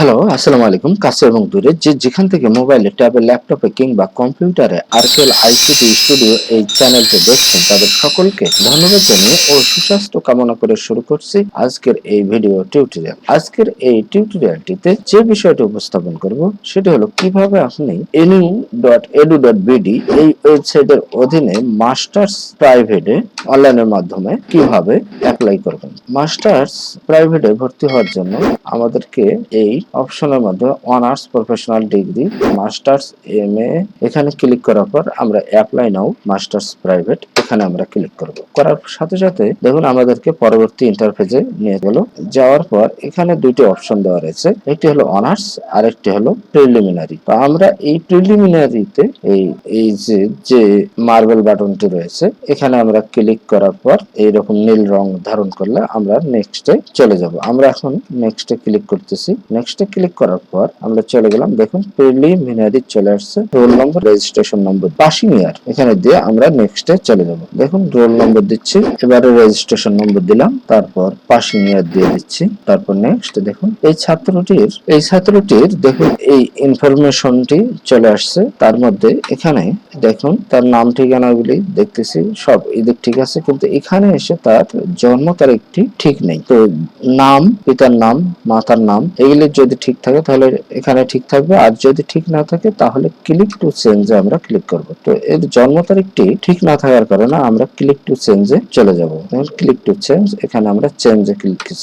Hello, আসসালামু আলাইকুম। কাছে এবং দূরে যে যেখান থেকে মোবাইলে, ট্যাবে, ল্যাপটপে কিংবা কম্পিউটারে আরকেএল আইসিটি স্টুডিও এই চ্যানেলটি দেখছেন তাদের সকলকে ধন্যবাদ জানিয়ে ও সুস্বাস্থ্য কামনা করে শুরু করছি আজকের এই ভিডিও টিউটোরিয়াল। আজকের এই টিউটোরিয়ালটিতে যে বিষয়টি উপস্থাপন করব সেটি হলো কিভাবে আপনি enu.edu.bd এই ওয়েবসাইটের অধীনে মাস্টার্স প্রাইভেটে অনলাইনের মাধ্যমে কিভাবে অ্যাপ্লাই করবেন। মাস্টার্স প্রাইভেটে ভর্তি হওয়ার জন্য আমাদেরকে এই অপশনের মধ্যে honours professional degree, masters, MA এখানে ক্লিক করার পর আমরা অ্যাপ্লাই নাও মাস্টার্স প্রাইভেট এখানে আমরা ক্লিক করব। করার সাথে সাথে দেখুন আমাদেরকে পরবর্তী ইন্টারফেসে নিয়ে গেল। যাওয়ার পর এখানে দুইটি অপশন দেওয়া রয়েছে, একটি হলো অনার্স আর একটি হলো প্রিলিমিনারি। তো আমরা এই প্রিলিমিনারিতে এই যে মার্বেল বাটনটি রয়েছে এখানে আমরা ক্লিক করার পর এইরকম নীল রং ধারণ করলে আমরা নেক্সটে চলে যাব। আমরা এখন নেক্সটে ক্লিক করতেছি। নেক্সটে ক্লিক করার পর আমরা চলে গেলাম। দেখুন প্রিলিমিনারি চলে আসছে, roll number, registration number, passing ইয়ার এখানে দিয়ে আমরা নেক্সটে চলে যাব। দেখুন রোল নম্বর দিচ্ছি, এবারে রেজিস্ট্রেশন নম্বর দিলাম, তারপর পাসিং ইয়ার দিয়ে দিচ্ছি, তারপর নেক্সট। দেখুন এই ছাত্রটির দেখুন এই ইনফরমেশনটি চলে আসছে। তার মধ্যে এখানে দেখুন তার নাম ঠিকানাগুলি দেখতেছি সব এদিক ঠিক আছে, কিন্তু এখানে এসে তার জন্ম তারিখটি ঠিক নেই। তো নাম, পিতার নাম, মাতার নাম এগুলি যদি ঠিক থাকে তাহলে এখানে ঠিক থাকবে, আর যদি ঠিক না থাকে তাহলে ক্লিক টু চেঞ্জে আমরা ক্লিক করব। তো এর জন্ম তারিখটি ঠিক না থাকার কারণে আমরা ক্লিক টু চেঞ্জে চলে যাব। ক্লিক টু চেঞ্জ, এখানে আমরা চেঞ্জে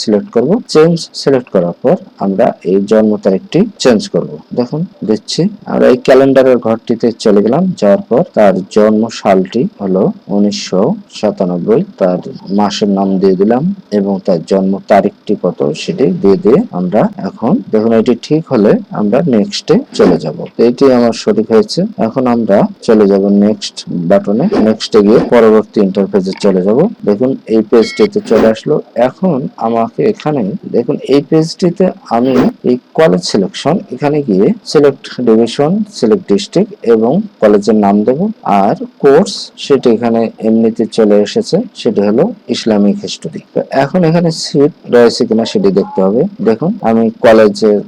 সিলেক্ট করব। চেঞ্জ সিলেক্ট করার পর আমরা এই জন্ম তারিখটি চেঞ্জ করব। দেখুন দিচ্ছি, আমরা এই ক্যালেন্ডারের ঘরটিতে চলে গেলাম। যাওয়ার পর তার জন্ম সালটি হলো 1997, তার মাসের নাম দিয়ে দিলাম এবং তার জন্ম তারিখটি কত সেটি দিয়ে আমরা এখন দেখুন এটি ঠিক হলে আমরা নেক্সটে চলে যাব। এটি আমার সঠিক হয়েছে। এখন আমরা চলে যাব নেক্সট বাটনে। নেক্সটে গিয়ে পরবর্তী ইন্টারফেসে চলে যাব। দেখুন এই পেজটিতে চলে আসলো। এখন আমাকে এখানে দেখুন এই পেজটিতে আমি এই কলেজ সিলেকশন এখানে গিয়ে সিলেক্ট ডিভিশন, সিলেক্ট ডিস্ট্রিক্ট এবং কলেজের নাম দেব, আর কোর্স সেটি এখানে এমনিতে চলে এসেছে, সেটি হলো ইসলামিক হিস্টোরি। তো এখন এখানে সিট রয়েছে কিনা সেটি দেখতে হবে। দেখুন আমি কলেজের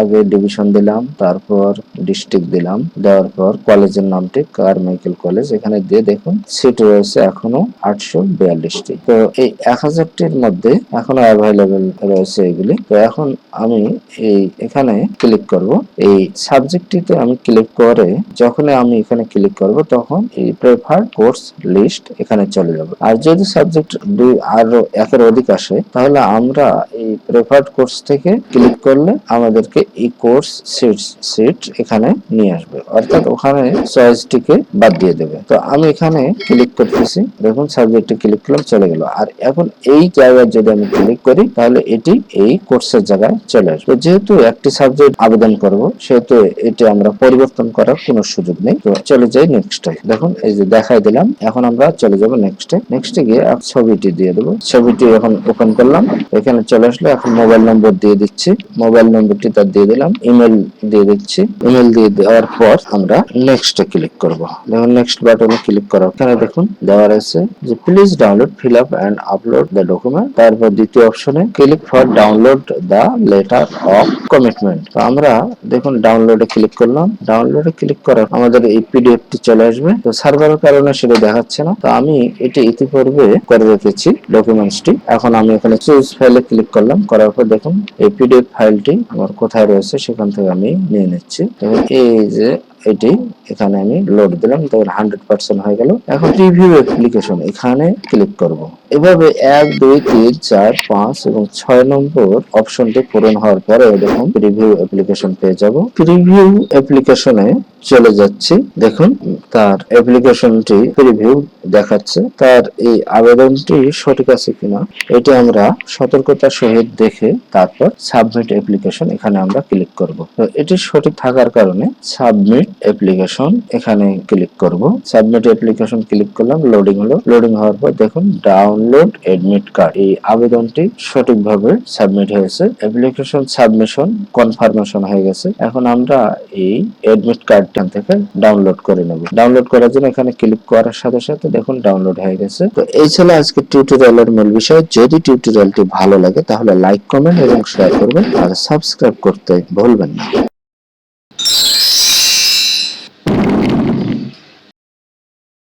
আগে ডিভিশন দিলাম, তারপর ডিস্ট্রিক্ট দিলাম, দেওয়ার পর কলেজের নামটি কারমাইকেল কলেজ এখানে দিয়ে দেখুন সিট রয়েছে এখনো 842টি। তো এই 1000টির মধ্যে এখনো অ্যাভেলেবেল রয়েছে এগুলি। তো এখন আমি এখানে ক্লিক করব। এই সাবজেক্টটিতে আমি ক্লিক করে যখনই আমি এখানে ক্লিক করব তখন এই প্রেফার্ড কোর্স লিস্ট এখানে চলে যাবে। আর যদি সাবজেক্ট আরো একের অধিক আসে তাহলে আমরা এই প্রেফার্ড কোর্স থেকে ক্লিক করলে আমাদেরকে এই কোর্স সিট এখানে নিয়ে আসবে, অর্থাৎ ওখানে চয়েসটিকে বাদ দিয়ে দেবে। তো আমি এখানে ক্লিক করতেছি, দেখুন সাবজেক্টে ক্লিক করলাম, চলে গেল। আর এখন এই জায়গায় যদি আমি ক্লিক করি তাহলে এটি এই কোর্সের জায়গায় চলে আসবে। যেহেতু একটি সাবজেক্ট আবেদন করব সেহেতু এটি আমরা পরিবর্তন করার কোনো সুযোগ নেই। তো চলে যাই নেক্সটে। দেখুন এই যে দেখাই দিলাম। এখন আমরা চলে যাব নেক্সটে গিয়ে ছবিটি দিয়ে দেবো। ছবিটি এখন ওপেন করলাম, এখানে চলে আসলো। এখন মোবাইল নম্বর দিয়ে দিচ্ছি, মোবাইল নম্বরটি তার দিয়ে দিলাম, ইমেল দিয়ে দিচ্ছি। ইমেল দিয়ে দেওয়ার পর আমরা নেক্সটে ক্লিক করব। দেখুন নেক্সট বাটনে ক্লিক করা, এখানে দেখুন দেওয়া রয়েছে যে please download, fill up and upload the document. তারপর দ্বিতীয় অপশনে click for download the letter of commitment. তো আমরা দেখুন ডাউনলোডে ক্লিক করলাম। ডাউনলোডে ক্লিক করার আমাদের এই পিডিএফটি চলে আসবে। তো সার্ভারের কারণে সেটা দেখাচ্ছে না। তো আমি এটি ইতিপূর্বে করে রেখেছি ডকুমেন্টসটি। এখন আমি এখানে চুজ ফাইলে ক্লিক করলাম, করার পর দেখুন এই পিডিএফ ফাইলটি আমার কোথায় রয়েছে সেখান থেকে আমি নিয়ে নিচ্ছি। এবং এই যে এটি এখানে আমি লোড দিলাম, তখন 100% হয়ে গেল। এখন রিভিউ অ্যাপ্লিকেশন এখানে ক্লিক করব। এভাবে 1, 2, 3, 4, 5 এবং 6 নম্বর অপশনটি পূরণ হওয়ার পরে এরকম প্রিভিউ অ্যাপ্লিকেশন পেয়ে যাব। প্রিভিউ অ্যাপ্লিকেশনে চলে যাচ্ছি। দেখুন তার অ্যাপ্লিকেশনটি প্রিভিউ দেখাচ্ছে। তার এই আবেদনটি সঠিক আছে কিনা এটি আমরা সতর্কতার সহিত দেখে তারপর সাবমিট অ্যাপ্লিকেশন এখানে আমরা ক্লিক করব। তো এটি সঠিক থাকার কারণে সাবমিট অ্যাপ্লিকেশন এখানে ক্লিক করব। সাবমিট অ্যাপ্লিকেশন ক্লিক করলাম, লোডিং হলো। লোডিং হওয়ার পর দেখুন ডাউনলোড এডমিট কার্ড, এই আবেদনটি সঠিকভাবে সাবমিট হয়েছে। অ্যাপ্লিকেশন সাবমিশন কনফার্মেশন হয়ে গেছে। এখন আমরা এই এডমিট কার্ডটা থেকে ডাউনলোড করে নেব। ডাউনলোড করার জন্য এখানে ক্লিক করার সাথে সাথে দেখুন ডাউনলোড হয়ে গেছে। তো এই ছিল আজকে টিউটোরিয়ালের মূল বিষয়। যদি টিউটোরিয়ালটি ভালো লাগে তাহলে লাইক, কমেন্ট এবং শেয়ার করবেন আর সাবস্ক্রাইব করতে ভুলবেন না।